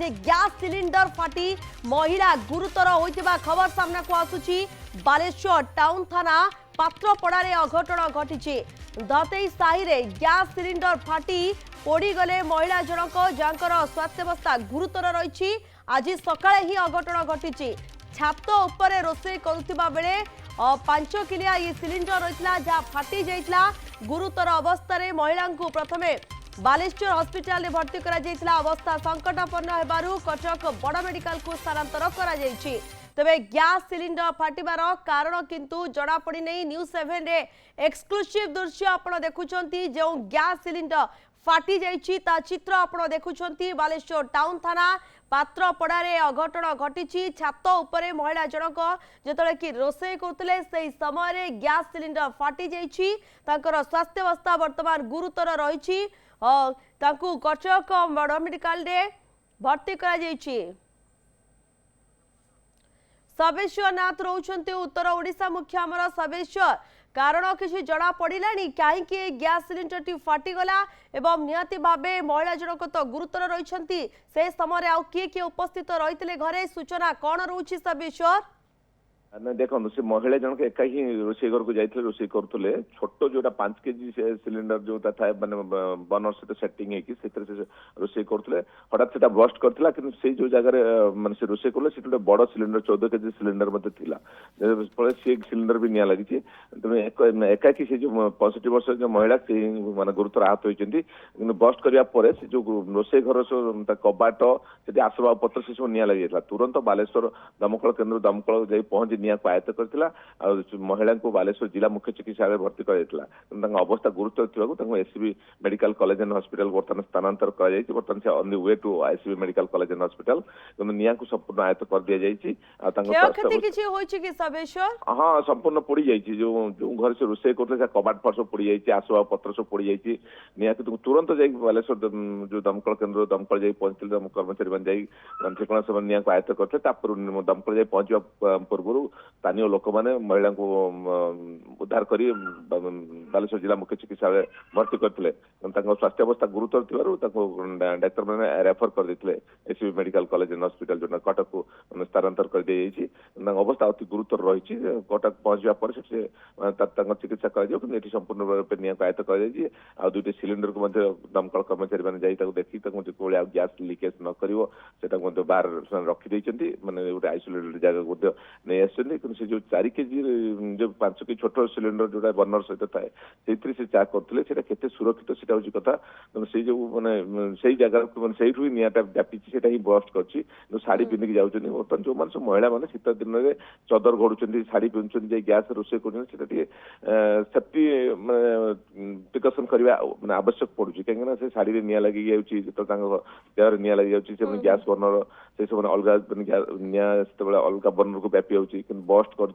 जे gas cylinder फाटी महिला गुरुतर होइतिबा खबर सामना को आसुची। बालेश्वर टाउन थाना पात्रपड़ारे अघटन घटी। दतेई साही रे गैस सिलिंडर फाटी पोड़ी गले महिला जनक जांकर स्वास्थ्यावस्था गुरुतर रही। आज सकाळे ही अघटन घटी। छात उपरे रोषे करुवा बेले 5 किलिया ये सिलिंडर रही जहाँ फाटी जाइला। गुरुतर अवस्था महिला को प्रथमे बालेश्वर हॉस्पिटल में भर्ती करा अवस्था संकटापन्न हेबारु कटक बड़ मेडिकल को स्थानांतर करा जायछि। तबे गैस सिलिंडर फाटिबार कारण किंतु जड़ा पड़ी नहीं। न्यूज 7 रे एक्सक्लूसिव दृश्य आपण देखुछंती। जो गैस सिलिंडर फाटी जाइछि ता चित्र आपण देखुछंती। बालेश्वर टाउन थाना पात्रपड़ारे अघटन घटी। छात उपरे महिला जनक जेतले कि रोषे करथिले सेही समय गैस सिलिंडर फाटी जाइछि। तांकर स्वास्थ्यावस्था वर्तमान गुरुतर रही। तांकु कटक बड़ मेडिकल रे भर्ती करा जाइछि। सबेश्वर नाथ रोचंती उत्तर ओडिशा मुख्य आमर सबेश्वर कारण किसी जना पड़ानी कहीं गैस सिलिंडर टी फाटीगला एवं निहाती भावे महिला जनक तो गुरुतर रही। से समय आउ किए उपस्थित रही घरे सूचना कौन रोची सबेश्वर? देखो से महिला जनक एका ही रोषे घर को जाइए रोषे करुले छोट जो 5 केजी सिलिंडर जो था माने बर्नर सहित सेटिंग है रोषे करुले हठात से ब्रस्ट करता कि जो जगह माने से रोषे कले से बड़ सिलिंडर 14 केजी सिलिंडर सी सिलिंडर भी निया लगी। तेनाली एकाकी से जो 65 वर्ष जो महिला से माने गुरुतर आहत होती ब्रस्ट करने से जो रोषे घर कबाट से आसबाब पत्र से सब निया लगी तुरंत बालेश्वर दमकल केन्द्र दमकल जा पहुंची निया को आयत्त करथिला। महिला को बालेश्वर जिला मुख्य चिकित्सालय भर्ती कर अवस्था गुरुतर थी SCB medical college and hospital बर्तमान स्थानांतर कर से on the way to ICB medical college and hospital निया को संपूर्ण आयत्त कर दिया जायछि। हाँ संपूर्ण पोड़ी जाइए जो जो घर से रोषे करते कबाट फट सब पोड़ी जाइए आसबाब पत्र सब पोड़ी जाइए निया तुरंत जा बालेश्वर जो दमकल केन्द्र दमकल जा पहुंचते कर्मचारी मैंने से निया को आयत्त करते दमकल जा पहुंचा पूर्व स्थानीय लोक मैंने महिला को उद्धार कर बालेश्वर जिला मुख्य चिकित्सालय भर्ती करते स्वास्थ्यावस्था गुरुतर थी डाक्तर मैंने रेफर कर देते SCB medical college and hospital जो कटक को स्थानांतर कर दी जाइए। अवस्था अति गुरुतर रही कटक पहुंचा पर चिकित्सा कर संपूर्ण रूप निया को आयत्त कर आ 2टी सिलिंडर को दमकल कर्मचारी मैंने देखी जो गैस लिकेज न कर बाहर रखी मैंने गोटे आइसोलेटेड जगह नहीं आस जो 4 केजी जो 5 केजी छोट सिलिंडर जो बर्नर सहित थाए से चा करते सुरक्षित से हूँ कथा से जो मैंने से जगह से निटा व्यापी ही ब्रस्ट कर शाढ़ी पिंधिक जाऊँच बर्तमान जो मैंने सब महिला मैंने शीत दिन में चदर घोड़ुं शाढ़ी पिंधुं गैस रोषे कर सेफ्टी प्रिकसन करने आवश्यक पड़ू कहीं से शाढ़ी निया लगी देहर निया लगी जाऊँगी गैस बर्नर से सब अलग निया अलग बर्नर को व्यापी जाऊँगी बस्ट कर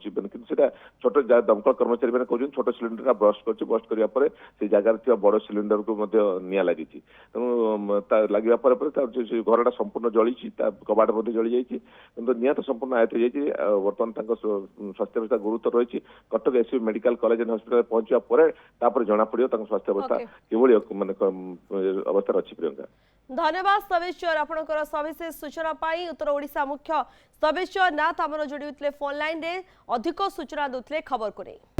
छोट दमकल कर्मचारी मैंने कहते छोट सिलिंडर ब्रस्ट कर जगह बड़ सिलिंडर को निया लगी लगे घरटा संपूर्ण जली कबाट जली जाइए निया तो संपूर्ण आयत हो बर्तमान स्वास्थ्यावस्था गुरुतर रही Cuttack SCB medical college and hospital पहुंचा जना पड़ो स्वास्थ्यावस्था कि माने अवस्था अच्छी। प्रियंका धन्यवाद सबेश्वर आपनकर सविशेष सूचना पाई। उत्तर ओडिशा मुख्य सबेश्वर नाथ आमर जोड़ी फोन लाइन रे अधिक सूचना दूसरे खबर को नहीं।